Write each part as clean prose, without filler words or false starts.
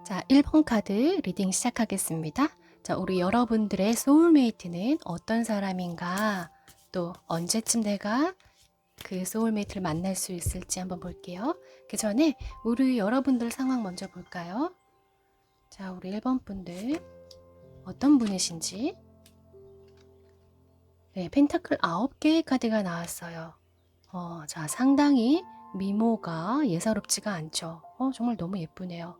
자, 1번 카드 리딩 시작하겠습니다. 자, 우리 여러분들의 소울메이트는 어떤 사람인가? 또 언제쯤 내가 그 소울메이트를 만날 수 있을지 한번 볼게요. 그 전에 우리 여러분들 상황 먼저 볼까요? 자, 우리 1번 분들 어떤 분이신지. 네, 펜타클 9개의 카드가 나왔어요. 자, 상당히 미모가 예사롭지가 않죠. 정말 너무 예쁘네요.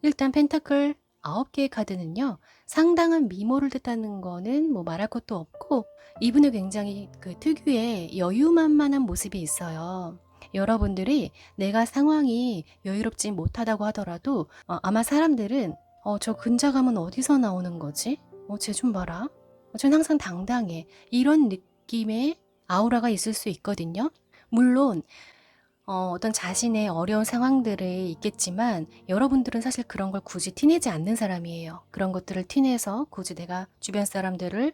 일단 펜타클 9개의 카드는요, 상당한 미모를 뜻하는 거는 뭐 말할 것도 없고, 이분의 굉장히 그 특유의 여유만만한 모습이 있어요. 여러분들이 내가 상황이 여유롭지 못하다고 하더라도 아마 사람들은 저 근자감은 어디서 나오는 거지? 쟤 좀 봐라. 쟤는 항상 당당해. 이런 느낌의 아우라가 있을 수 있거든요. 물론 어떤 자신의 어려운 상황들이 있겠지만 여러분들은 사실 그런 걸 굳이 티내지 않는 사람이에요. 그런 것들을 티내서 굳이 내가 주변 사람들을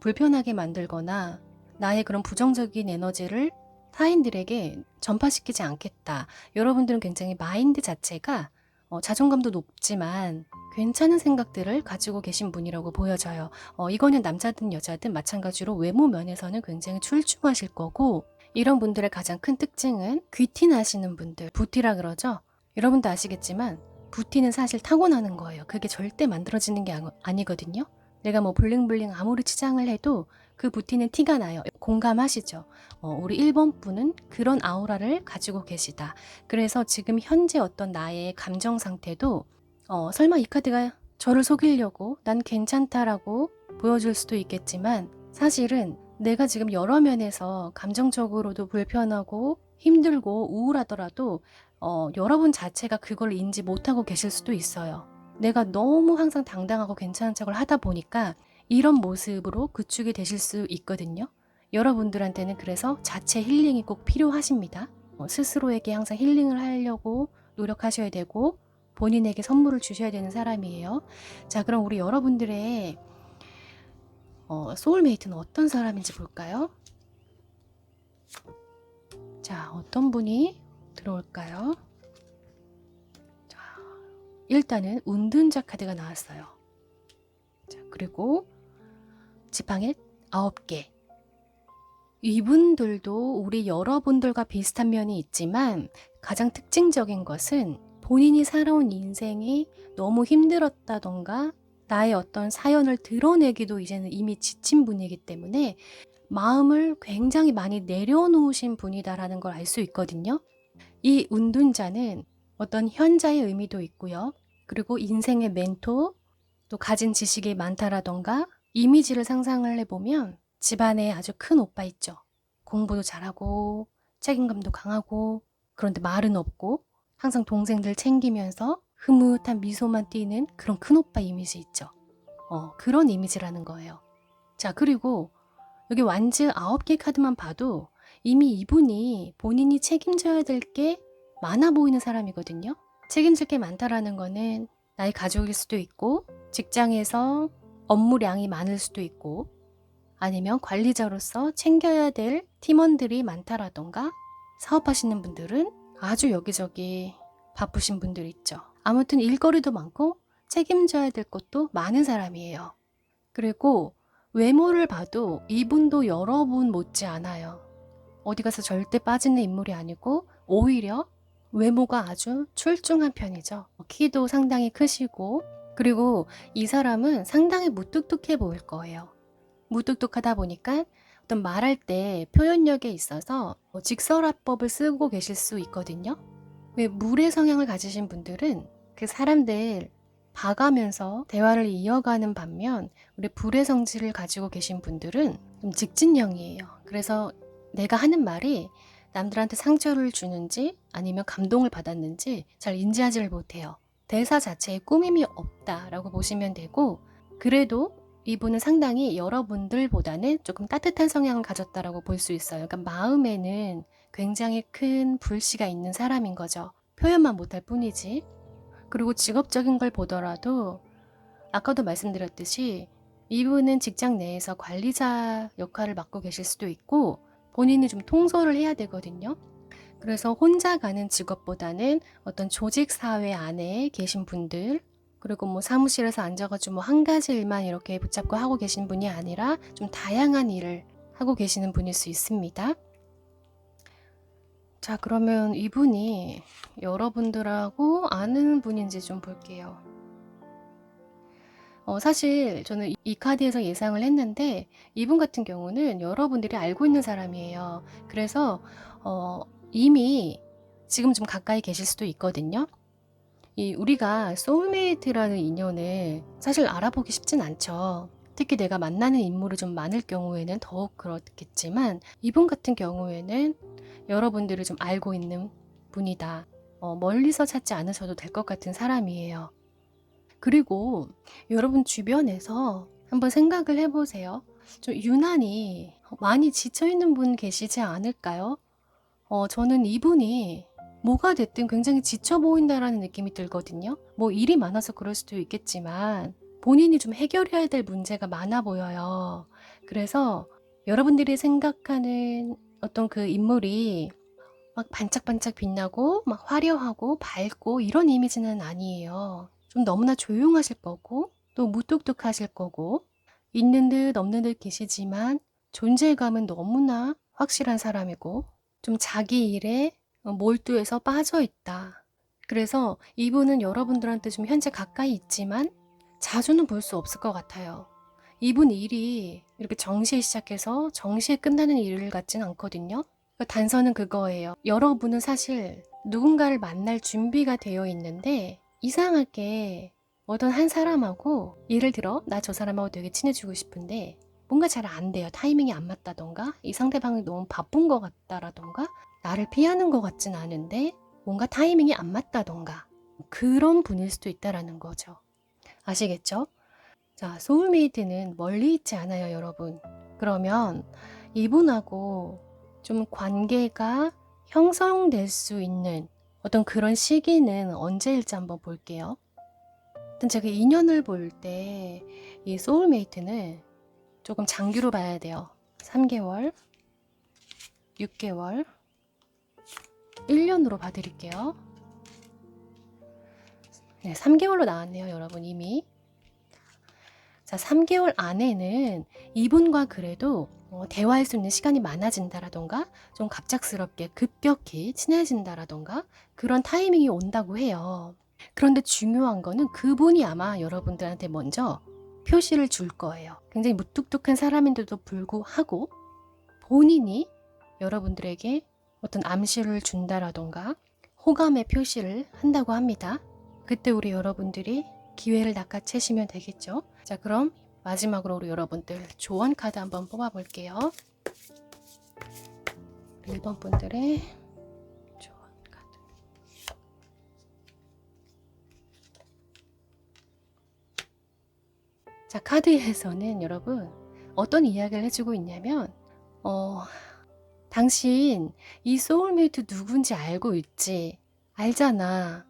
불편하게 만들거나 나의 그런 부정적인 에너지를 타인들에게 전파시키지 않겠다. 여러분들은 굉장히 마인드 자체가 자존감도 높지만 괜찮은 생각들을 가지고 계신 분이라고 보여져요. 이거는 남자든 여자든 마찬가지로 외모 면에서는 굉장히 출중하실 거고, 이런 분들의 가장 큰 특징은 귀티 나시는 분들, 부티라 그러죠? 여러분도 아시겠지만 부티는 사실 타고나는 거예요. 그게 절대 만들어지는 게 아니거든요. 내가 뭐 블링블링 아무리 치장을 해도 그 부티는 티가 나요. 공감하시죠? 우리 1번 분은 그런 아우라를 가지고 계시다. 그래서 지금 현재 어떤 나의 감정 상태도 설마 이 카드가 저를 속이려고 난 괜찮다라고 보여줄 수도 있겠지만, 사실은 내가 지금 여러 면에서 감정적으로도 불편하고 힘들고 우울하더라도 여러분 자체가 그걸 인지 못하고 계실 수도 있어요. 내가 너무 항상 당당하고 괜찮은 척을 하다 보니까 이런 모습으로 구축이 되실 수 있거든요. 여러분들한테는 그래서 자체 힐링이 꼭 필요하십니다. 스스로에게 항상 힐링을 하려고 노력하셔야 되고 본인에게 선물을 주셔야 되는 사람이에요. 자, 그럼 우리 여러분들의 소울메이트는 어떤 사람인지 볼까요? 자, 어떤 분이 들어올까요? 자, 일단은 운둔자 카드가 나왔어요. 자, 그리고 지팡이 9개. 이분들도 우리 여러분들과 비슷한 면이 있지만 가장 특징적인 것은 본인이 살아온 인생이 너무 힘들었다던가 나의 어떤 사연을 드러내기도 이제는 이미 지친 분이기 때문에 마음을 굉장히 많이 내려놓으신 분이다라는 걸 알 수 있거든요. 이 운둔자는 어떤 현자의 의미도 있고요. 그리고 인생의 멘토, 또 가진 지식이 많다라던가 이미지를 상상을 해보면 집안에 아주 큰 오빠 있죠. 공부도 잘하고 책임감도 강하고, 그런데 말은 없고 항상 동생들 챙기면서 흐뭇한 미소만 띠는 그런 큰 오빠 이미지 있죠. 그런 이미지라는 거예요. 자, 그리고 여기 완즈 9개 카드만 봐도 이미 이분이 본인이 책임져야 될 게 많아 보이는 사람이거든요. 책임질 게 많다라는 거는 나의 가족일 수도 있고, 직장에서 업무량이 많을 수도 있고, 아니면 관리자로서 챙겨야 될 팀원들이 많다라던가, 사업하시는 분들은 아주 여기저기 바쁘신 분들 있죠. 아무튼 일거리도 많고 책임져야 될 것도 많은 사람이에요. 그리고 외모를 봐도 이분도 여러분 못지 않아요. 어디 가서 절대 빠지는 인물이 아니고 오히려 외모가 아주 출중한 편이죠. 키도 상당히 크시고, 그리고 이 사람은 상당히 무뚝뚝해 보일 거예요. 무뚝뚝하다 보니까 어떤 말할 때 표현력에 있어서 직설화법을 쓰고 계실 수 있거든요. 왜 물의 성향을 가지신 분들은 그 사람들 봐가면서 대화를 이어가는 반면, 우리 불의 성질을 가지고 계신 분들은 좀 직진형이에요. 그래서 내가 하는 말이 남들한테 상처를 주는지 아니면 감동을 받았는지 잘 인지하지를 못해요. 대사 자체에 꾸밈이 없다라고 보시면 되고, 그래도 이분은 상당히 여러분들보다는 조금 따뜻한 성향을 가졌다라고 볼 수 있어요. 그러니까 마음에는 굉장히 큰 불씨가 있는 사람인 거죠. 표현만 못할 뿐이지. 그리고 직업적인 걸 보더라도 아까도 말씀드렸듯이 이분은 직장 내에서 관리자 역할을 맡고 계실 수도 있고 본인이 좀 통솔을 해야 되거든요. 그래서 혼자 가는 직업보다는 어떤 조직 사회 안에 계신 분들, 그리고 뭐 사무실에서 앉아가지고 뭐 한 가지 일만 이렇게 붙잡고 하고 계신 분이 아니라 좀 다양한 일을 하고 계시는 분일 수 있습니다. 자, 그러면 이분이 여러분들하고 아는 분인지 좀 볼게요. 사실 저는 이 카드에서 예상을 했는데 이분 같은 경우는 여러분들이 알고 있는 사람이에요. 그래서 이미 지금 좀 가까이 계실 수도 있거든요. 우리가 소울메이트라는 인연을 사실 알아보기 쉽진 않죠. 특히 내가 만나는 인물이 좀 많을 경우에는 더욱 그렇겠지만 이분 같은 경우에는 여러분들을 좀 알고 있는 분이다. 멀리서 찾지 않으셔도 될 것 같은 사람이에요. 그리고 여러분 주변에서 한번 생각을 해보세요. 좀 유난히 많이 지쳐있는 분 계시지 않을까요? 저는 이분이 뭐가 됐든 굉장히 지쳐 보인다라는 느낌이 들거든요. 뭐 일이 많아서 그럴 수도 있겠지만 본인이 좀 해결해야 될 문제가 많아 보여요. 그래서 여러분들이 생각하는 어떤 그 인물이 막 반짝반짝 빛나고 막 화려하고 밝고 이런 이미지는 아니에요. 좀 너무나 조용하실 거고 또 무뚝뚝하실 거고 있는 듯 없는 듯 계시지만 존재감은 너무나 확실한 사람이고 좀 자기 일에 몰두해서 빠져 있다. 그래서 이분은 여러분들한테 좀 현재 가까이 있지만 자주는 볼 수 없을 것 같아요. 이분 일이 이렇게 정시에 시작해서 정시에 끝나는 일 같진 않거든요. 단서는 그거예요. 여러분은 사실 누군가를 만날 준비가 되어 있는데 이상하게 어떤 한 사람하고 예를 들어 나 저 사람하고 되게 친해지고 싶은데 뭔가 잘 안 돼요. 타이밍이 안 맞다던가 이 상대방이 너무 바쁜 것 같다라던가 나를 피하는 것 같진 않은데 뭔가 타이밍이 안 맞다던가 그런 분일 수도 있다라는 거죠. 아시겠죠? 자, 소울메이트는 멀리 있지 않아요, 여러분. 그러면 이분하고 좀 관계가 형성될 수 있는 어떤 그런 시기는 언제일지 한번 볼게요. 일단 제가 인연을 볼 때 이 소울메이트는 조금 장기로 봐야 돼요. 3개월, 6개월, 1년으로 봐드릴게요. 네, 3개월로 나왔네요, 여러분 이미. 자, 3개월 안에는 이분과 그래도 대화할 수 있는 시간이 많아진다라던가 좀 갑작스럽게 급격히 친해진다라던가 그런 타이밍이 온다고 해요. 그런데 중요한 거는 그분이 아마 여러분들한테 먼저 표시를 줄 거예요. 굉장히 무뚝뚝한 사람인데도 불구하고 본인이 여러분들에게 어떤 암시를 준다라던가 호감의 표시를 한다고 합니다. 그때 우리 여러분들이 기회를 낚아채시면 되겠죠. 자, 그럼 마지막으로 우리 여러분들 조언 카드 한번 뽑아볼게요. 1번 분들의 조언 카드. 자, 카드에서는 여러분 어떤 이야기를 해주고 있냐면 당신 이 소울메이트 누군지 알고 있지? 알잖아.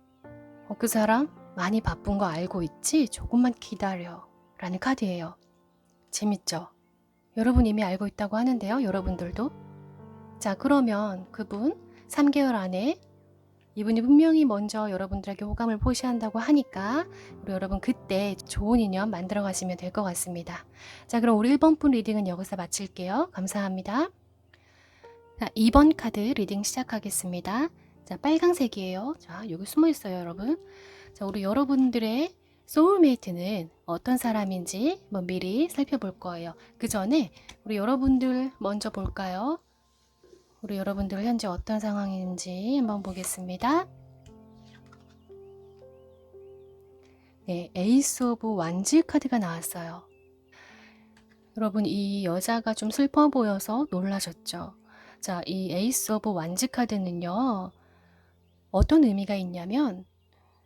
그 사람 많이 바쁜 거 알고 있지? 조금만 기다려. 라는 카드예요. 재밌죠? 여러분 이미 알고 있다고 하는데요. 여러분들도. 자, 그러면 그분 3개월 안에 이분이 분명히 먼저 여러분들에게 호감을 표시한다고 하니까 우리 여러분 그때 좋은 인연 만들어 가시면 될 것 같습니다. 자, 그럼 우리 1번 분 리딩은 여기서 마칠게요. 감사합니다. 자, 2번 카드 리딩 시작하겠습니다. 자, 빨강색이에요. 자, 여기 숨어 있어요, 여러분. 자, 우리 여러분들의 소울메이트는 어떤 사람인지 미리 살펴볼 거예요. 그 전에 우리 여러분들 먼저 볼까요? 우리 여러분들 현재 어떤 상황인지 한번 보겠습니다. 네, 에이스 오브 완즈 카드가 나왔어요. 여러분 이 여자가 좀 슬퍼 보여서 놀라셨죠? 자, 이 에이스 오브 완즈 카드는요. 어떤 의미가 있냐면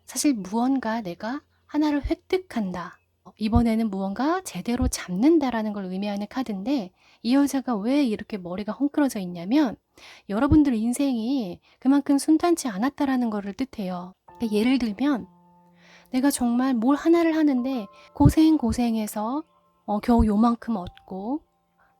사실 무언가 내가 하나를 획득한다. 이번에는 무언가 제대로 잡는다라는 걸 의미하는 카드인데 이 여자가 왜 이렇게 머리가 헝클어져 있냐면 여러분들 인생이 그만큼 순탄치 않았다라는 것을 뜻해요. 그러니까 예를 들면 내가 정말 뭘 하나를 하는데 고생해서 겨우 요만큼 얻고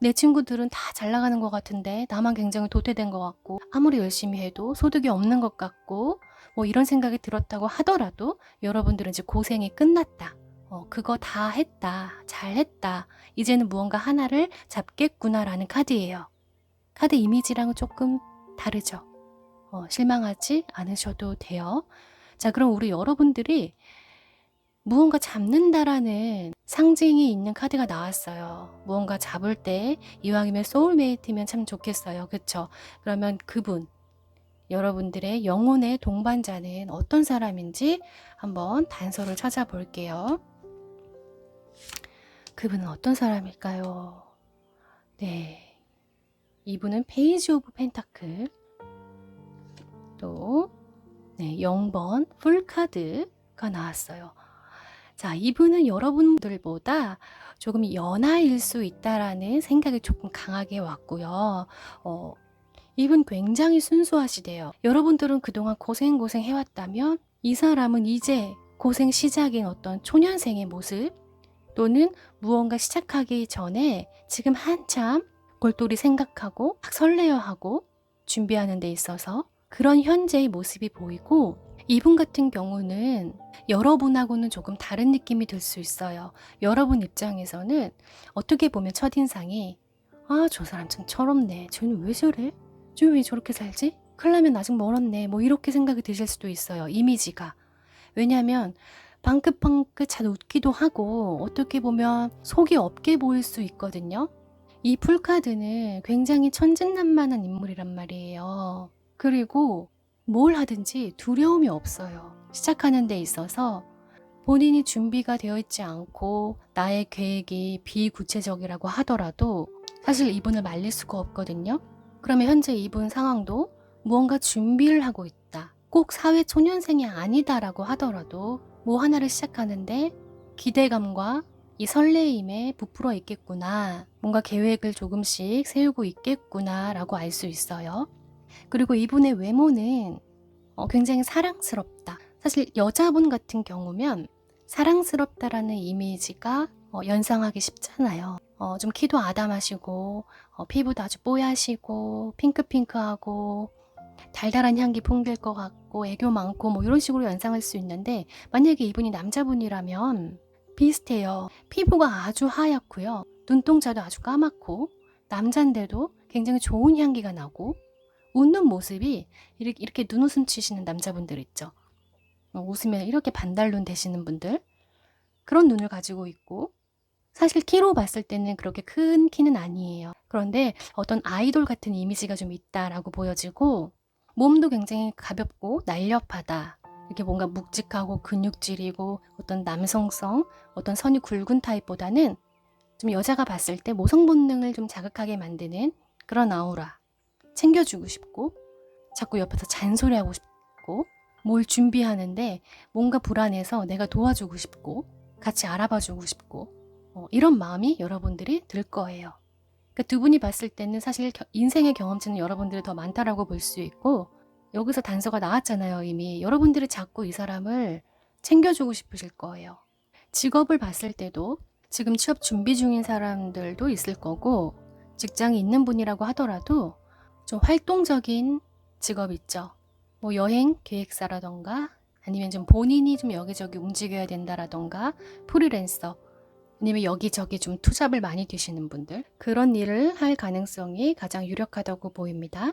내 친구들은 다 잘 나가는 것 같은데 나만 굉장히 도태된 것 같고 아무리 열심히 해도 소득이 없는 것 같고 뭐 이런 생각이 들었다고 하더라도 여러분들은 이제 고생이 끝났다. 그거 다 했다. 잘했다. 이제는 무언가 하나를 잡겠구나라는 카드예요. 카드 이미지랑은 조금 다르죠. 실망하지 않으셔도 돼요. 자, 그럼 우리 여러분들이 무언가 잡는다라는 상징이 있는 카드가 나왔어요. 무언가 잡을 때 이왕이면 소울메이트면 참 좋겠어요. 그쵸? 그러면 그분, 여러분들의 영혼의 동반자는 어떤 사람인지 한번 단서를 찾아볼게요. 그분은 어떤 사람일까요? 네, 이분은 페이지 오브 펜타클, 또 네, 0번 풀카드가 나왔어요. 자, 이분은 여러분들보다 조금 연하일 수 있다라는 생각이 조금 강하게 왔고요. 이분 굉장히 순수하시대요. 여러분들은 그동안 고생 해왔다면 이 사람은 이제 고생 시작인 어떤 초년생의 모습 또는 무언가 시작하기 전에 지금 한참 골똘히 생각하고 막 설레어하고 준비하는 데 있어서 그런 현재의 모습이 보이고, 이분 같은 경우는 여러분하고는 조금 다른 느낌이 들 수 있어요. 여러분 입장에서는 어떻게 보면 첫인상이 저 사람 참 철없네. 쟤는 왜 저래? 쟤 왜 저렇게 살지? 큰일 나면 아직 멀었네. 뭐 이렇게 생각이 드실 수도 있어요. 이미지가. 왜냐하면 방긋방긋 잘 웃기도 하고 어떻게 보면 속이 없게 보일 수 있거든요. 이 풀카드는 굉장히 천진난만한 인물이란 말이에요. 그리고 뭘 하든지 두려움이 없어요. 시작하는 데 있어서 본인이 준비가 되어 있지 않고 나의 계획이 비구체적이라고 하더라도 사실 이분을 말릴 수가 없거든요. 그러면 현재 이분 상황도 무언가 준비를 하고 있다. 꼭 사회 초년생이 아니다라고 하더라도 뭐 하나를 시작하는데 기대감과 이 설레임에 부풀어 있겠구나. 뭔가 계획을 조금씩 세우고 있겠구나 라고 알 수 있어요. 그리고 이분의 외모는 굉장히 사랑스럽다. 사실 여자분 같은 경우면 사랑스럽다라는 이미지가 연상하기 쉽잖아요. 좀 키도 아담하시고 피부도 아주 뽀얗시고 핑크핑크하고 달달한 향기 풍길 것 같고 애교 많고 뭐 이런 식으로 연상할 수 있는데, 만약에 이분이 남자분이라면 비슷해요. 피부가 아주 하얗고요. 눈동자도 아주 까맣고 남잔데도 굉장히 좋은 향기가 나고 웃는 모습이 이렇게 눈웃음 치시는 남자분들 있죠. 웃으면 이렇게 반달눈 되시는 분들, 그런 눈을 가지고 있고, 사실 키로 봤을 때는 그렇게 큰 키는 아니에요. 그런데 어떤 아이돌 같은 이미지가 좀 있다라고 보여지고, 몸도 굉장히 가볍고 날렵하다. 이렇게 뭔가 묵직하고 근육질이고 어떤 남성성, 어떤 선이 굵은 타입보다는 좀 여자가 봤을 때 모성 본능을 좀 자극하게 만드는 그런 아우라. 챙겨주고 싶고 자꾸 옆에서 잔소리하고 싶고 뭘 준비하는데 뭔가 불안해서 내가 도와주고 싶고 같이 알아봐주고 싶고 이런 마음이 여러분들이 들 거예요. 그러니까 두 분이 봤을 때는 사실 인생의 경험치는 여러분들이 더 많다라고 볼 수 있고, 여기서 단서가 나왔잖아요. 이미 여러분들이 자꾸 이 사람을 챙겨주고 싶으실 거예요. 직업을 봤을 때도 지금 취업 준비 중인 사람들도 있을 거고, 직장에 있는 분이라고 하더라도 좀 활동적인 직업 있죠. 뭐 여행 계획사라던가 아니면 좀 본인이 좀 여기저기 움직여야 된다라던가 프리랜서 아니면 여기저기 좀 투잡을 많이 뛰시는 분들, 그런 일을 할 가능성이 가장 유력하다고 보입니다.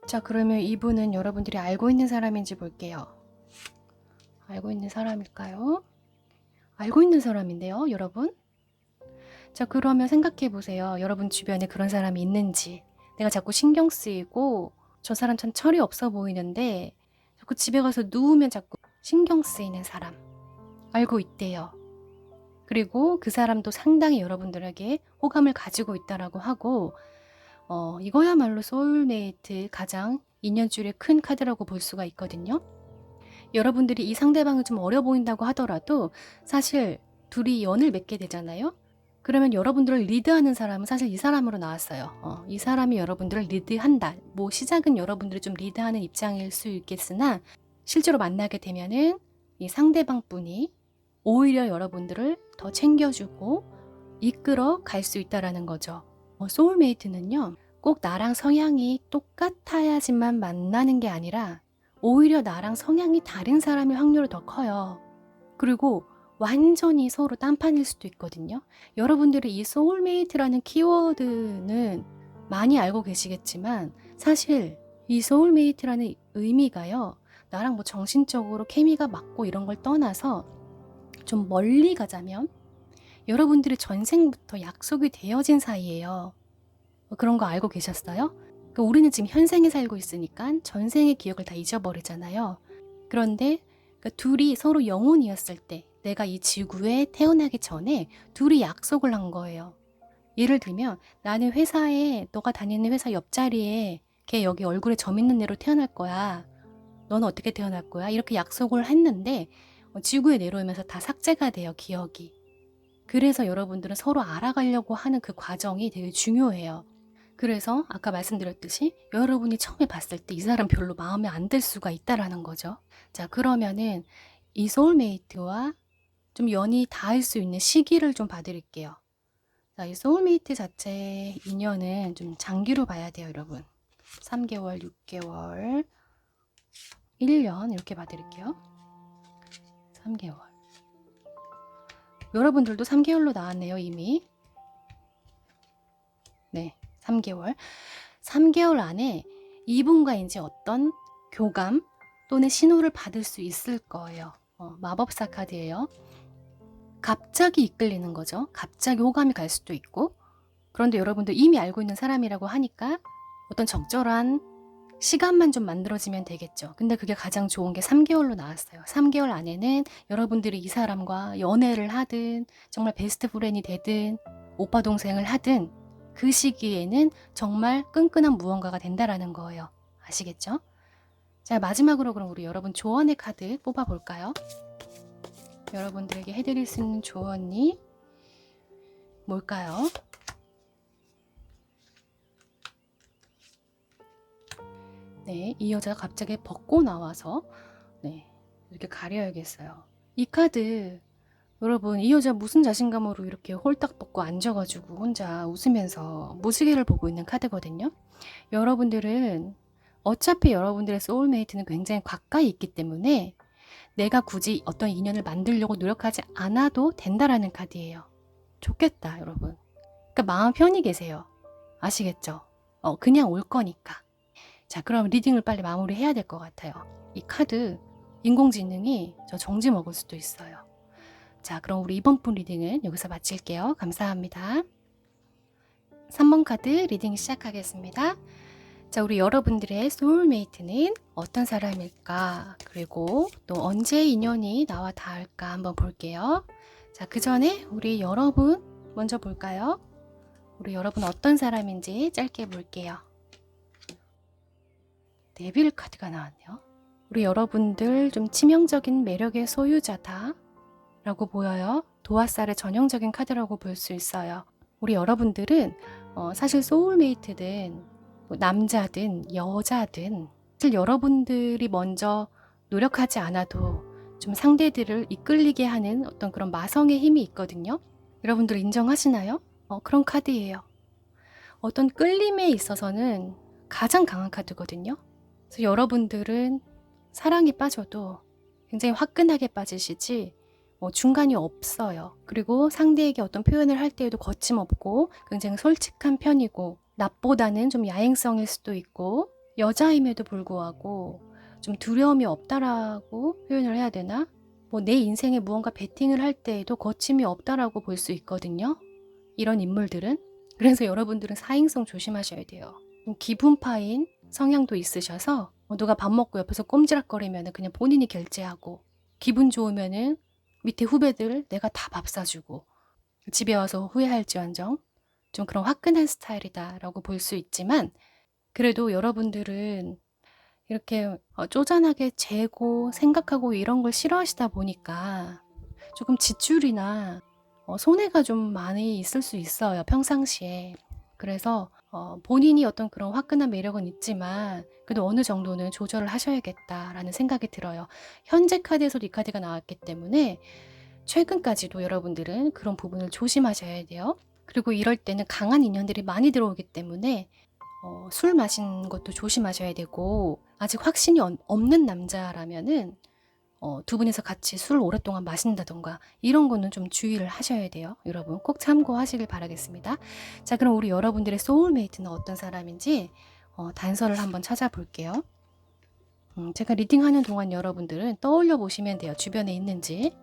자, 그러면 이분은 여러분들이 알고 있는 사람인지 볼게요. 알고 있는 사람일까요? 알고 있는 사람인데요, 여러분. 자, 그러면 생각해 보세요. 여러분 주변에 그런 사람이 있는지. 내가 자꾸 신경 쓰이고 저 사람 참 철이 없어 보이는데 자꾸 집에 가서 누우면 자꾸 신경 쓰이는 사람 알고 있대요. 그리고 그 사람도 상당히 여러분들에게 호감을 가지고 있다라고 하고, 이거야말로 소울메이트 가장 인연줄의 큰 카드라고 볼 수가 있거든요. 여러분들이 이 상대방이 좀 어려 보인다고 하더라도 사실 둘이 연을 맺게 되잖아요. 그러면 여러분들을 리드하는 사람은 사실 이 사람으로 나왔어요. 이 사람이 여러분들을 리드한다. 뭐 시작은 여러분들이 좀 리드하는 입장일 수 있겠으나 실제로 만나게 되면은 이 상대방 분이 오히려 여러분들을 더 챙겨주고 이끌어 갈 수 있다라는 거죠. 소울메이트는요, 꼭 나랑 성향이 똑같아야지만 만나는 게 아니라 오히려 나랑 성향이 다른 사람일 확률이 더 커요. 그리고 완전히 서로 딴판일 수도 있거든요. 여러분들이 이 소울메이트라는 키워드는 많이 알고 계시겠지만 사실 이 소울메이트라는 의미가요, 나랑 뭐 정신적으로 케미가 맞고 이런 걸 떠나서 좀 멀리 가자면 여러분들이 전생부터 약속이 되어진 사이예요. 그런 거 알고 계셨어요? 그러니까 우리는 지금 현생에 살고 있으니까 전생의 기억을 다 잊어버리잖아요. 그런데 그러니까 둘이 서로 영혼이었을 때, 내가 이 지구에 태어나기 전에 둘이 약속을 한 거예요. 예를 들면 나는 회사에, 너가 다니는 회사 옆자리에 걔 여기 얼굴에 점 있는 애로 태어날 거야. 너는 어떻게 태어날 거야? 이렇게 약속을 했는데 지구에 내려오면서 다 삭제가 돼요, 기억이. 그래서 여러분들은 서로 알아가려고 하는 그 과정이 되게 중요해요. 그래서 아까 말씀드렸듯이 여러분이 처음에 봤을 때 이 사람 별로 마음에 안 들 수가 있다라는 거죠. 자, 그러면은 이 소울메이트와 좀 연이 닿을 수 있는 시기를 좀 봐드릴게요. 자, 이 소울메이트 자체 인연은 좀 장기로 봐야 돼요, 여러분. 3개월, 6개월, 1년 이렇게 봐드릴게요. 3개월. 여러분들도 3개월로 나왔네요, 이미. 네, 3개월. 3개월 안에 이분과 이제 어떤 교감 또는 신호를 받을 수 있을 거예요. 마법사 카드예요. 갑자기 이끌리는 거죠. 갑자기 호감이 갈 수도 있고. 그런데 여러분들 이미 알고 있는 사람이라고 하니까 어떤 적절한 시간만 좀 만들어지면 되겠죠. 근데 그게 가장 좋은 게 3개월로 나왔어요. 3개월 안에는 여러분들이 이 사람과 연애를 하든 정말 베스트 프렌이 되든 오빠 동생을 하든 그 시기에는 정말 끈끈한 무언가가 된다라는 거예요. 아시겠죠? 자, 마지막으로 그럼 우리 여러분 조언의 카드 뽑아볼까요? 여러분들에게 해드릴 수 있는 조언이 뭘까요? 네, 이 여자가 갑자기 벗고 나와서 네, 이렇게 가려야겠어요. 이 카드 여러분, 이 여자 무슨 자신감으로 이렇게 홀딱 벗고 앉아가지고 혼자 웃으면서 무지개를 보고 있는 카드거든요. 여러분들은 어차피 여러분들의 소울메이트는 굉장히 가까이 있기 때문에 내가 굳이 어떤 인연을 만들려고 노력하지 않아도 된다라는 카드예요. 좋겠다, 여러분. 그러니까 마음 편히 계세요. 아시겠죠? 그냥 올 거니까. 자, 그럼 리딩을 빨리 마무리해야 될 것 같아요. 이 카드 인공지능이 저 정지 먹을 수도 있어요. 자, 그럼 우리 이번 분 리딩은 여기서 마칠게요. 감사합니다. 3번 카드 리딩 시작하겠습니다. 자, 우리 여러분들의 소울메이트는 어떤 사람일까? 그리고 또 언제 인연이 나와 닿을까 한번 볼게요. 자, 그 전에 우리 여러분 먼저 볼까요? 우리 여러분 어떤 사람인지 짧게 볼게요. 네빌 카드가 나왔네요. 우리 여러분들 좀 치명적인 매력의 소유자다 라고 보여요. 도화살의 전형적인 카드라고 볼 수 있어요. 우리 여러분들은 사실 소울메이트든 남자든 여자든 사실 여러분들이 먼저 노력하지 않아도 좀 상대들을 이끌리게 하는 어떤 그런 마성의 힘이 있거든요. 여러분들 인정하시나요? 그런 카드예요. 어떤 끌림에 있어서는 가장 강한 카드거든요. 그래서 여러분들은 사랑에 빠져도 굉장히 화끈하게 빠지시지 중간이 없어요. 그리고 상대에게 어떤 표현을 할 때에도 거침없고 굉장히 솔직한 편이고 낮보다는 좀 야행성일 수도 있고 여자임에도 불구하고 좀 두려움이 없다라고 표현을 해야 되나? 내 인생에 무언가 베팅을 할 때에도 거침이 없다라고 볼 수 있거든요. 이런 인물들은. 그래서 여러분들은 사행성 조심하셔야 돼요. 기분파인 성향도 있으셔서 누가 밥 먹고 옆에서 꼼지락거리면 그냥 본인이 결제하고 기분 좋으면은 밑에 후배들 내가 다 밥 사주고 집에 와서 후회할지언정 좀 그런 화끈한 스타일이다 라고 볼 수 있지만 그래도 여러분들은 이렇게 쪼잔하게 재고 생각하고 이런 걸 싫어하시다 보니까 조금 지출이나 손해가 좀 많이 있을 수 있어요, 평상시에. 그래서 본인이 어떤 그런 화끈한 매력은 있지만 그래도 어느 정도는 조절을 하셔야겠다라는 생각이 들어요. 현재 카드에서도 이 카드가 나왔기 때문에 최근까지도 여러분들은 그런 부분을 조심하셔야 돼요. 그리고 이럴 때는 강한 인연들이 많이 들어오기 때문에 술 마시는 것도 조심하셔야 되고, 아직 확신이 없는 남자라면은 두 분이서 같이 술 오랫동안 마신다던가 이런 거는 좀 주의를 하셔야 돼요. 여러분 꼭 참고하시길 바라겠습니다. 자, 그럼 우리 여러분들의 소울메이트는 어떤 사람인지 단서를 한번 찾아볼게요. 제가 리딩하는 동안 여러분들은 떠올려 보시면 돼요. 주변에 있는지.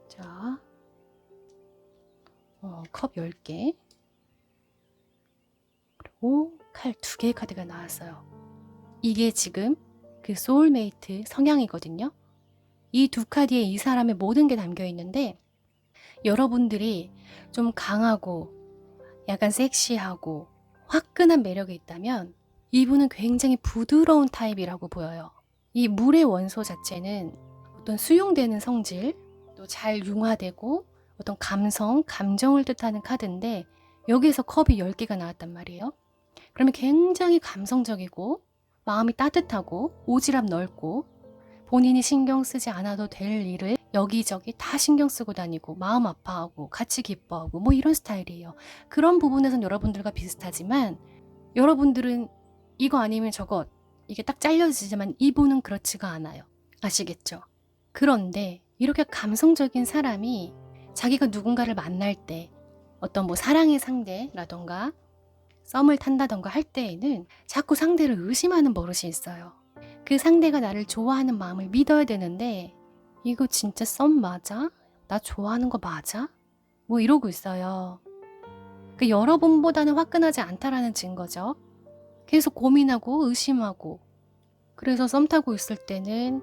자, 컵 10개, 그리고 칼 2개의 카드가 나왔어요. 이게 지금 그 소울메이트 성향이거든요. 이 두 카드에 이 사람의 모든 게 담겨 있는데, 여러분들이 좀 강하고 약간 섹시하고 화끈한 매력이 있다면 이분은 굉장히 부드러운 타입이라고 보여요. 이 물의 원소 자체는 어떤 수용되는 성질, 또 잘 융화되고 어떤 감성, 감정을 뜻하는 카드인데, 여기에서 컵이 10개가 나왔단 말이에요. 그러면 굉장히 감성적이고 마음이 따뜻하고 오지랖 넓고 본인이 신경 쓰지 않아도 될 일을 여기저기 다 신경 쓰고 다니고 마음 아파하고 같이 기뻐하고 뭐 이런 스타일이에요. 그런 부분에선 여러분들과 비슷하지만, 여러분들은 이거 아니면 저것, 이게 딱 잘려지지만 이분은 그렇지가 않아요. 아시겠죠? 그런데 이렇게 감성적인 사람이 자기가 누군가를 만날 때, 어떤 뭐 사랑의 상대라던가 썸을 탄다던가 할 때에는 자꾸 상대를 의심하는 버릇이 있어요. 그 상대가 나를 좋아하는 마음을 믿어야 되는데, 이거 진짜 썸 맞아? 나 좋아하는 거 맞아? 뭐 이러고 있어요. 그 여러분보다는 화끈하지 않다라는 증거죠. 계속 고민하고 의심하고. 그래서 썸 타고 있을 때는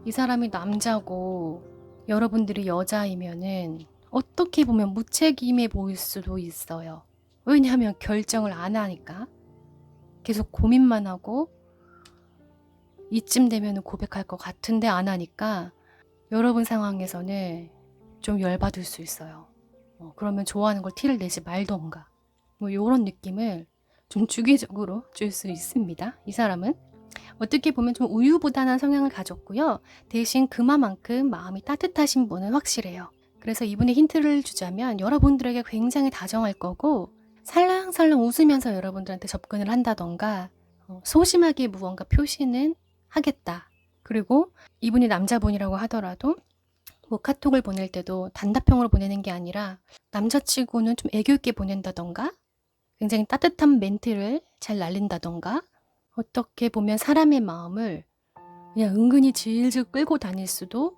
이 사람이 남자고 여러분들이 여자이면은 어떻게 보면 무책임해 보일 수도 있어요. 왜냐하면 결정을 안 하니까. 계속 고민만 하고 이쯤 되면 고백할 것 같은데 안 하니까 여러분 상황에서는 좀 열받을 수 있어요. 그러면 좋아하는 걸 티를 내지 말던가 뭐 이런 느낌을 좀 주기적으로 줄 수 있습니다. 이 사람은 어떻게 보면 좀 우유부단한 성향을 가졌고요. 대신 그만큼 마음이 따뜻하신 분은 확실해요. 그래서 이분의 힌트를 주자면, 여러분들에게 굉장히 다정할 거고 살랑살랑 웃으면서 여러분들한테 접근을 한다던가 소심하게 무언가 표시는 하겠다. 그리고 이분이 남자분이라고 하더라도 뭐 카톡을 보낼 때도 단답형으로 보내는 게 아니라 남자치고는 좀 애교 있게 보낸다던가 굉장히 따뜻한 멘트를 잘 날린다던가, 어떻게 보면 사람의 마음을 그냥 은근히 질질 끌고 다닐 수도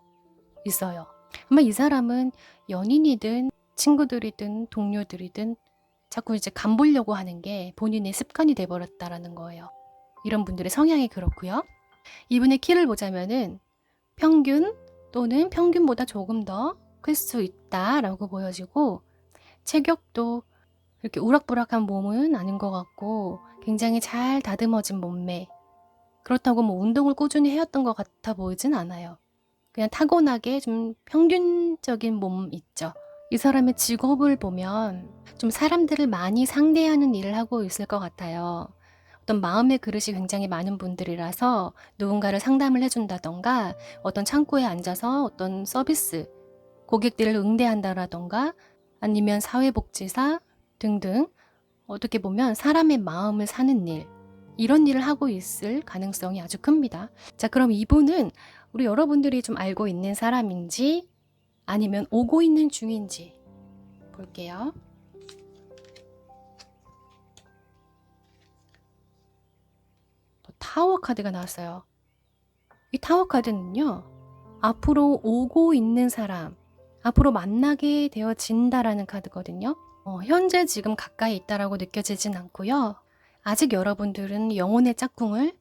있어요. 아마 이 사람은 연인이든 친구들이든 동료들이든 자꾸 이제 간보려고 하는 게 본인의 습관이 돼버렸다라는 거예요. 이런 분들의 성향이 그렇고요. 이분의 키를 보자면은 평균 또는 평균보다 조금 더 클 수 있다라고 보여지고, 체격도 이렇게 우락부락한 몸은 아닌 것 같고 굉장히 잘 다듬어진 몸매, 그렇다고 뭐 운동을 꾸준히 해왔던 것 같아 보이진 않아요. 그냥 타고나게 좀 평균적인 몸 있죠. 이 사람의 직업을 보면 좀 사람들을 많이 상대하는 일을 하고 있을 것 같아요. 어떤 마음의 그릇이 굉장히 많은 분들이라서 누군가를 상담을 해준다던가 어떤 창구에 앉아서 어떤 서비스, 고객들을 응대한다라던가 아니면 사회복지사 등등, 어떻게 보면 사람의 마음을 사는 일, 이런 일을 하고 있을 가능성이 아주 큽니다. 자, 그럼 이분은 우리 여러분들이 좀 알고 있는 사람인지 아니면 오고 있는 중인지 볼게요. 또 타워 카드가 나왔어요. 이 타워 카드는요, 앞으로 오고 있는 사람, 앞으로 만나게 되어진다라는 카드거든요. 현재 지금 가까이 있다라고 느껴지진 않고요. 아직 여러분들은 영혼의 짝꿍을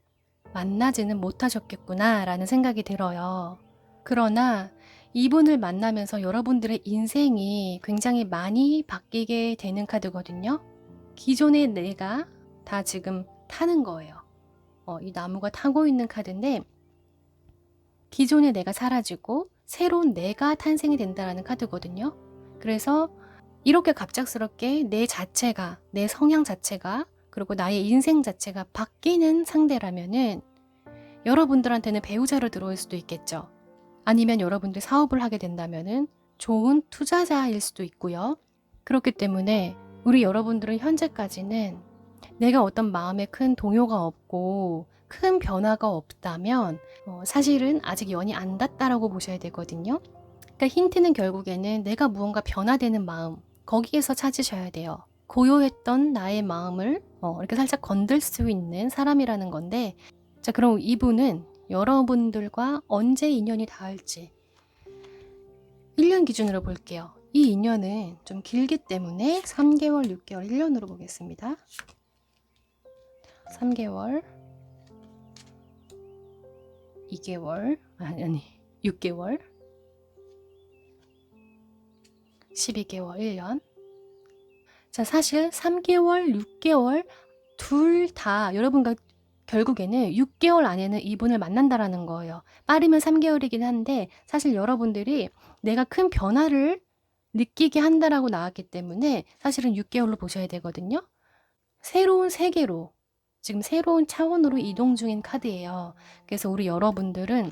만나지는 못하셨겠구나 라는 생각이 들어요. 그러나 이분을 만나면서 여러분들의 인생이 굉장히 많이 바뀌게 되는 카드거든요. 기존의 내가 다 지금 타는 거예요. 이 나무가 타고 있는 카드인데, 기존의 내가 사라지고 새로운 내가 탄생이 된다는 카드거든요. 그래서 이렇게 갑작스럽게 내 자체가, 내 성향 자체가, 그리고 나의 인생 자체가 바뀌는 상대라면은 여러분들한테는 배우자로 들어올 수도 있겠죠. 아니면 여러분들 사업을 하게 된다면은 좋은 투자자일 수도 있고요. 그렇기 때문에 우리 여러분들은 현재까지는 내가 어떤 마음에 큰 동요가 없고 큰 변화가 없다면 사실은 아직 연이 안 닿았다라고 보셔야 되거든요. 그러니까 힌트는 결국에는 내가 무언가 변화되는 마음, 거기에서 찾으셔야 돼요. 고요했던 나의 마음을 이렇게 살짝 건들 수 있는 사람이라는 건데, 자, 그럼 이분은 여러분들과 언제 인연이 닿을지 1년 기준으로 볼게요. 이 인연은 좀 길기 때문에 3개월, 6개월, 1년으로 보겠습니다. 3개월, 2개월, 아니 6개월, 12개월, 1년. 자, 사실 3개월, 6개월 둘 다 여러분과 결국에는 6개월 안에는 이분을 만난다라는 거예요. 빠르면 3개월이긴 한데 사실 여러분들이 내가 큰 변화를 느끼게 한다라고 나왔기 때문에 사실은 6개월로 보셔야 되거든요. 새로운 세계로, 지금 새로운 차원으로 이동 중인 카드예요. 그래서 우리 여러분들은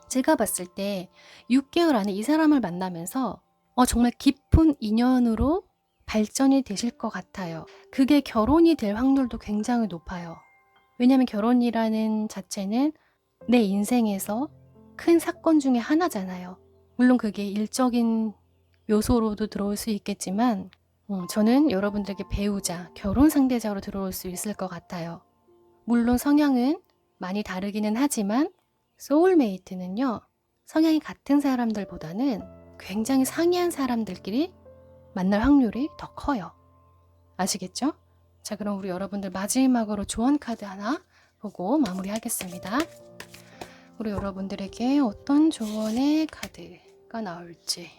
제가 봤을 때 6개월 안에 이 사람을 만나면서 정말 깊은 인연으로 발전이 되실 것 같아요. 그게 결혼이 될 확률도 굉장히 높아요. 왜냐하면 결혼이라는 자체는 내 인생에서 큰 사건 중에 하나잖아요. 물론 그게 일적인 요소로도 들어올 수 있겠지만 저는 여러분들에게 배우자, 결혼 상대자로 들어올 수 있을 것 같아요. 물론 성향은 많이 다르기는 하지만 소울메이트는요. 성향이 같은 사람들보다는 굉장히 상이한 사람들끼리 만날 확률이 더 커요. 아시겠죠? 자, 그럼 우리 여러분들 마지막으로 조언 카드 하나 보고 마무리하겠습니다. 우리 여러분들에게 어떤 조언의 카드가 나올지.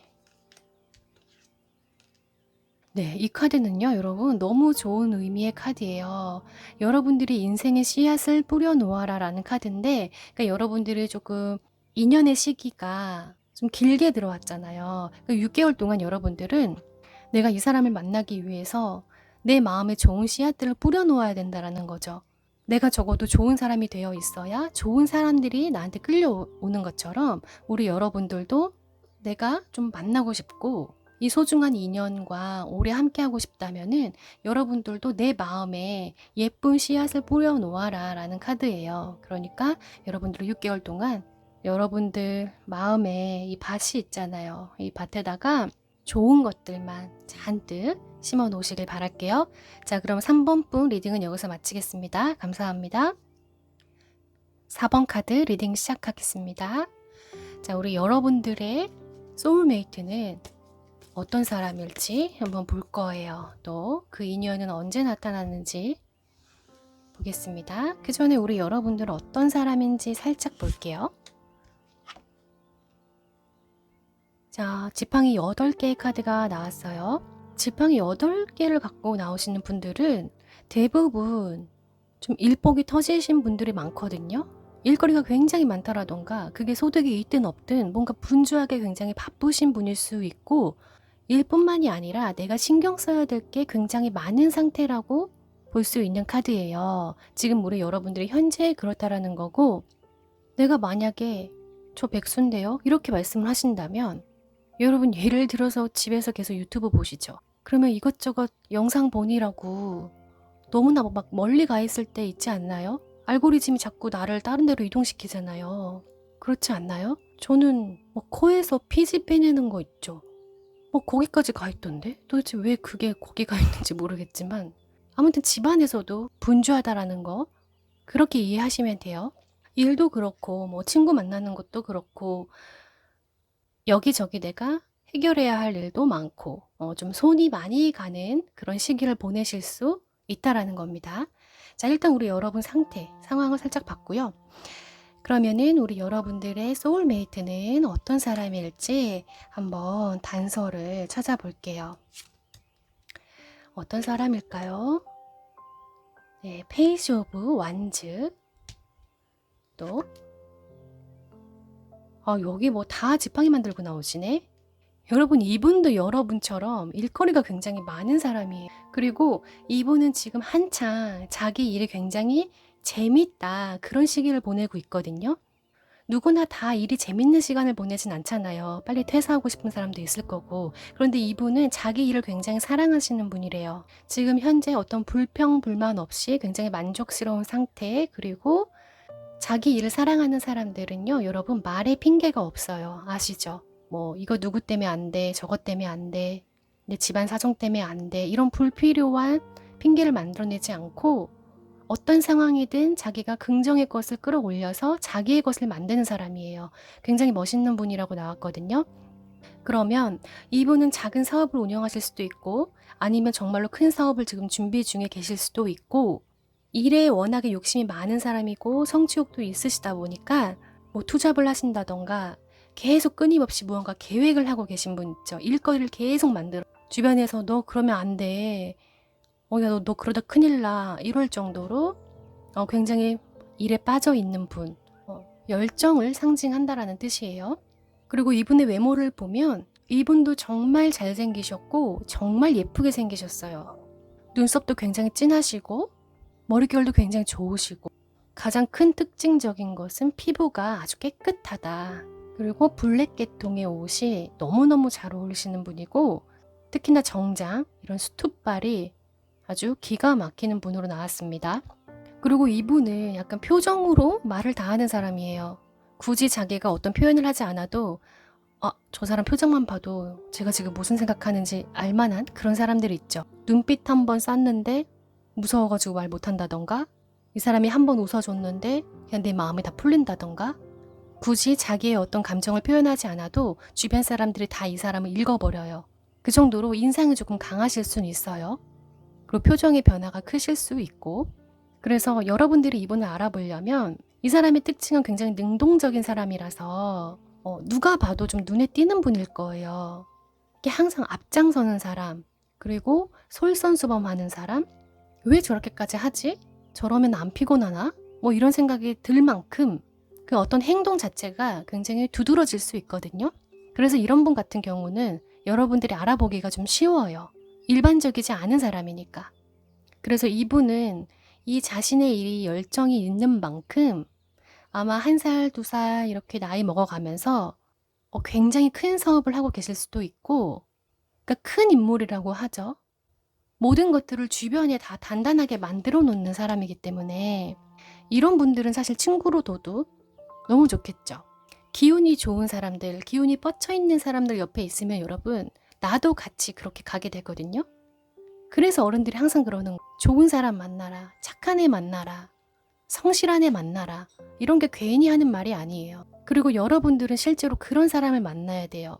네, 이 카드는요, 여러분 너무 좋은 의미의 카드예요. 여러분들이 인생의 씨앗을 뿌려놓아라 라는 카드인데, 그러니까 여러분들이 조금 인연의 시기가 좀 길게 들어왔잖아요. 그러니까 6개월 동안 여러분들은 내가 이 사람을 만나기 위해서 내 마음에 좋은 씨앗들을 뿌려놓아야 된다는 거죠. 내가 적어도 좋은 사람이 되어 있어야 좋은 사람들이 나한테 끌려오는 것처럼 우리 여러분들도 내가 좀 만나고 싶고 이 소중한 인연과 오래 함께하고 싶다면은 여러분들도 내 마음에 예쁜 씨앗을 뿌려놓아라 라는 카드예요. 그러니까 여러분들 6개월 동안 여러분들 마음에 이 밭이 있잖아요. 이 밭에다가 좋은 것들만 잔뜩 심어 놓으시길 바랄게요. 자, 그럼 3번 분 리딩은 여기서 마치겠습니다. 감사합니다. 4번 카드 리딩 시작하겠습니다. 자, 우리 여러분들의 소울메이트는 어떤 사람일지 한번 볼 거예요. 또 그 인연은 언제 나타나는지 보겠습니다. 그 전에 우리 여러분들은 어떤 사람인지 살짝 볼게요. 자, 지팡이 8개의 카드가 나왔어요. 지팡이 8개를 갖고 나오시는 분들은 대부분 좀 일복이 터지신 분들이 많거든요. 일거리가 굉장히 많다라던가 그게 소득이 있든 없든 뭔가 분주하게 굉장히 바쁘신 분일 수 있고 일뿐만이 아니라 내가 신경 써야 될 게 굉장히 많은 상태라고 볼 수 있는 카드예요. 지금 우리 여러분들이 현재 그렇다라는 거고 내가 만약에 저 백수인데요? 이렇게 말씀을 하신다면 여러분 예를 들어서 집에서 계속 유튜브 보시죠. 그러면 이것저것 영상 보니라고 너무나 막 멀리 가 있을 때 있지 않나요? 알고리즘이 자꾸 나를 다른 데로 이동시키잖아요. 그렇지 않나요? 저는 코에서 피지 빼내는 거 있죠. 거기까지 가 있던데? 도대체 왜 그게 거기 가 있는지 모르겠지만 아무튼 집안에서도 분주하다라는 거 그렇게 이해하시면 돼요. 일도 그렇고 친구 만나는 것도 그렇고 여기저기 내가 해결해야 할 일도 많고 좀 손이 많이 가는 그런 시기를 보내실 수 있다라는 겁니다. 자, 일단 우리 여러분 상황을 살짝 봤고요. 그러면은 우리 여러분들의 소울메이트는 어떤 사람일지 한번 단서를 찾아볼게요. 어떤 사람일까요? 네, 페이지 오브 완즈. 또 여기 다 지팡이 만들고 나오시네. 여러분 이분도 여러분처럼 일거리가 굉장히 많은 사람이에요. 그리고 이분은 지금 한창 자기 일이 굉장히 재밌다 그런 시기를 보내고 있거든요. 누구나 다 일이 재밌는 시간을 보내진 않잖아요. 빨리 퇴사하고 싶은 사람도 있을 거고. 그런데 이분은 자기 일을 굉장히 사랑하시는 분이래요. 지금 현재 어떤 불평, 불만 없이 굉장히 만족스러운 상태, 그리고 자기 일을 사랑하는 사람들은요, 여러분 말에 핑계가 없어요. 아시죠? 뭐 이거 누구 때문에 안 돼, 저것 때문에 안 돼, 내 집안 사정 때문에 안 돼, 이런 불필요한 핑계를 만들어내지 않고 어떤 상황이든 자기가 긍정의 것을 끌어올려서 자기의 것을 만드는 사람이에요. 굉장히 멋있는 분이라고 나왔거든요. 그러면 이분은 작은 사업을 운영하실 수도 있고, 아니면 정말로 큰 사업을 지금 준비 중에 계실 수도 있고, 일에 워낙에 욕심이 많은 사람이고 성취욕도 있으시다 보니까 뭐 투잡을 하신다던가 계속 끊임없이 무언가 계획을 하고 계신 분 있죠. 일거리를 계속 만들어 주변에서 너 그러면 안 돼, 야, 너 그러다 큰일 나, 이럴 정도로 굉장히 일에 빠져 있는 분, 열정을 상징한다라는 뜻이에요. 그리고 이분의 외모를 보면 이분도 정말 잘생기셨고 정말 예쁘게 생기셨어요. 눈썹도 굉장히 진하시고 머릿결도 굉장히 좋으시고, 가장 큰 특징적인 것은 피부가 아주 깨끗하다. 그리고 블랙 계통의 옷이 너무너무 잘 어울리시는 분이고, 특히나 정장, 이런 수투발이 아주 기가 막히는 분으로 나왔습니다. 그리고 이분은 약간 표정으로 말을 다 하는 사람이에요. 굳이 자기가 어떤 표현을 하지 않아도 저 사람 표정만 봐도 제가 지금 무슨 생각하는지 알만한 그런 사람들이 있죠. 눈빛 한번 쐈는데 무서워가지고 말 못한다던가, 이 사람이 한번 웃어줬는데 그냥 내 마음이 다 풀린다던가, 굳이 자기의 어떤 감정을 표현하지 않아도 주변 사람들이 다 이 사람을 읽어버려요. 그 정도로 인상이 조금 강하실 수는 있어요. 그리고 표정의 변화가 크실 수 있고, 그래서 여러분들이 이분을 알아보려면 이 사람의 특징은 굉장히 능동적인 사람이라서 누가 봐도 좀 눈에 띄는 분일 거예요. 이게 항상 앞장서는 사람, 그리고 솔선수범하는 사람, 왜 저렇게까지 하지? 저러면 안 피곤하나? 뭐 이런 생각이 들 만큼 그 어떤 행동 자체가 굉장히 두드러질 수 있거든요. 그래서 이런 분 같은 경우는 여러분들이 알아보기가 좀 쉬워요. 일반적이지 않은 사람이니까. 그래서 이분은 이 자신의 일이 열정이 있는 만큼 아마 1살, 2살 이렇게 나이 먹어가면서 굉장히 큰 사업을 하고 계실 수도 있고, 그러니까 큰 인물이라고 하죠. 모든 것들을 주변에 다 단단하게 만들어 놓는 사람이기 때문에 이런 분들은 사실 친구로 둬도 너무 좋겠죠. 기운이 좋은 사람들, 기운이 뻗쳐 있는 사람들 옆에 있으면 여러분, 나도 같이 그렇게 가게 되거든요. 그래서 어른들이 항상 그러는 거, 좋은 사람 만나라, 착한 애 만나라, 성실한 애 만나라, 이런 게 괜히 하는 말이 아니에요. 그리고 여러분들은 실제로 그런 사람을 만나야 돼요.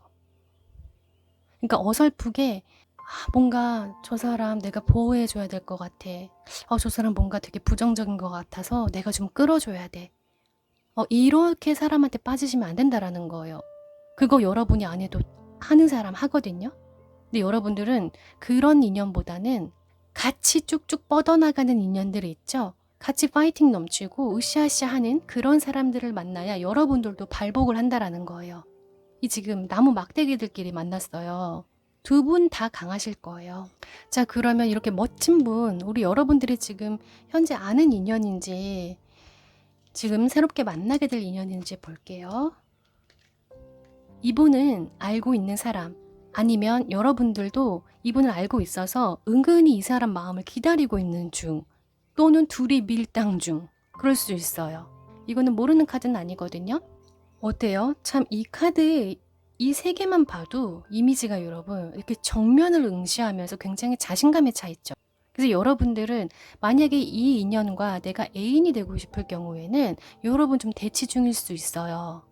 그러니까 어설프게 뭔가 저 사람 내가 보호해줘야 될 것 같아, 저 사람 뭔가 되게 부정적인 것 같아서 내가 좀 끌어줘야 돼, 이렇게 사람한테 빠지시면 안 된다라는 거예요. 그거 여러분이 안 해도 하는 사람 하거든요. 근데 여러분들은 그런 인연보다는 같이 쭉쭉 뻗어나가는 인연들이 있죠. 같이 파이팅 넘치고 으쌰으쌰하는 그런 사람들을 만나야 여러분들도 발복을 한다라는 거예요. 이 지금 나무 막대기들끼리 만났어요. 두 분 다 강하실 거예요. 자, 그러면 이렇게 멋진 분, 우리 여러분들이 지금 현재 아는 인연인지, 지금 새롭게 만나게 될 인연인지 볼게요. 이분은 알고 있는 사람, 아니면 여러분들도 이분을 알고 있어서 은근히 이 사람 마음을 기다리고 있는 중, 또는 둘이 밀당 중, 그럴 수 있어요. 이거는 모르는 카드는 아니거든요. 어때요? 참 이 카드, 이 세 개만 봐도 이미지가 여러분 이렇게 정면을 응시하면서 굉장히 자신감에 차 있죠. 그래서 여러분들은 만약에 이 인연과 내가 애인이 되고 싶을 경우에는 여러분 좀 대치 중일 수 있어요.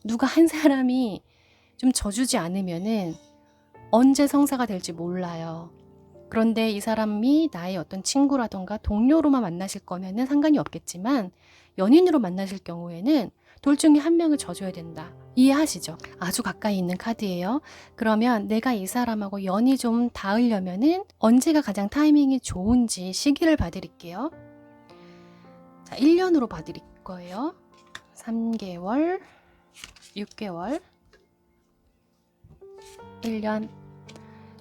누가 한 사람이 좀 져주지 않으면은 언제 성사가 될지 몰라요. 그런데 이 사람이 나의 어떤 친구라던가 동료로만 만나실 거면은 상관이 없겠지만, 연인으로 만나실 경우에는 둘 중에 한 명을 져줘야 된다. 이해하시죠? 아주 가까이 있는 카드예요. 그러면 내가 이 사람하고 연이 좀 닿으려면은 언제가 가장 타이밍이 좋은지 시기를 봐드릴게요. 자, 1년으로 봐드릴 거예요. 3개월, 6개월, 1년,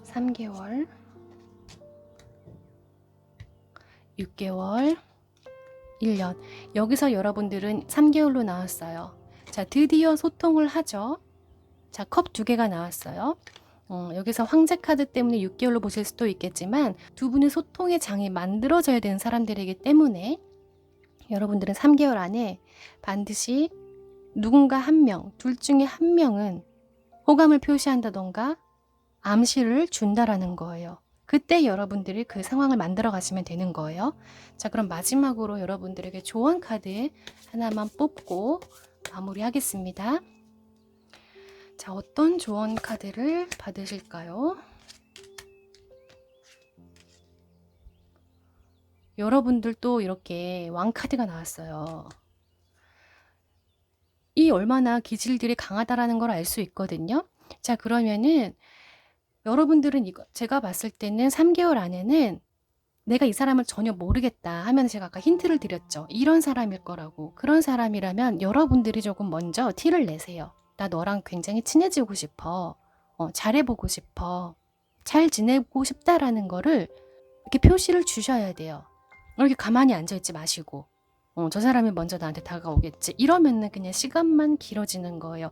3개월, 6개월, 1년. 여기서 여러분들은 3개월로 나왔어요. 자, 드디어 소통을 하죠. 자, 컵 2개가 나왔어요. 여기서 황제 카드 때문에 6개월로 보실 수도 있겠지만 두 분의 소통의 장이 만들어져야 되는 사람들이기 때문에 여러분들은 3개월 안에 반드시 누군가 한 명, 둘 중에 한 명은 호감을 표시한다던가 암시를 준다라는 거예요. 그때 여러분들이 그 상황을 만들어 가시면 되는 거예요. 자, 그럼 마지막으로 여러분들에게 조언 카드 하나만 뽑고 마무리하겠습니다. 자, 어떤 조언 카드를 받으실까요? 여러분들도 이렇게 왕카드가 나왔어요. 이 얼마나 기질들이 강하다라는 걸 알 수 있거든요. 자, 그러면은 여러분들은 이거 제가 봤을 때는 3개월 안에는 내가 이 사람을 전혀 모르겠다 하면 제가 아까 힌트를 드렸죠. 이런 사람일 거라고. 그런 사람이라면 여러분들이 조금 먼저 티를 내세요. 나 너랑 굉장히 친해지고 싶어. 잘해보고 싶어. 잘 지내고 싶다라는 거를 이렇게 표시를 주셔야 돼요. 이렇게 가만히 앉아있지 마시고 저 사람이 먼저 나한테 다가오겠지 이러면은 그냥 시간만 길어지는 거예요.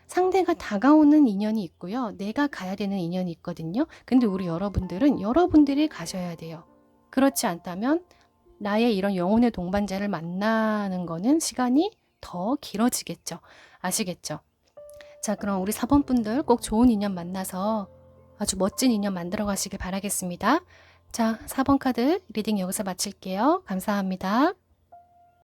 상대가 다가오는 인연이 있고요. 내가 가야 되는 인연이 있거든요. 근데 우리 여러분들은 여러분들이 가셔야 돼요. 그렇지 않다면 나의 이런 영혼의 동반자를 만나는 거는 시간이 더 길어지겠죠. 아시겠죠? 자, 그럼 우리 4번 분들 꼭 좋은 인연 만나서 아주 멋진 인연 만들어 가시길 바라겠습니다. 자, 4번 카드 리딩 여기서 마칠게요. 감사합니다.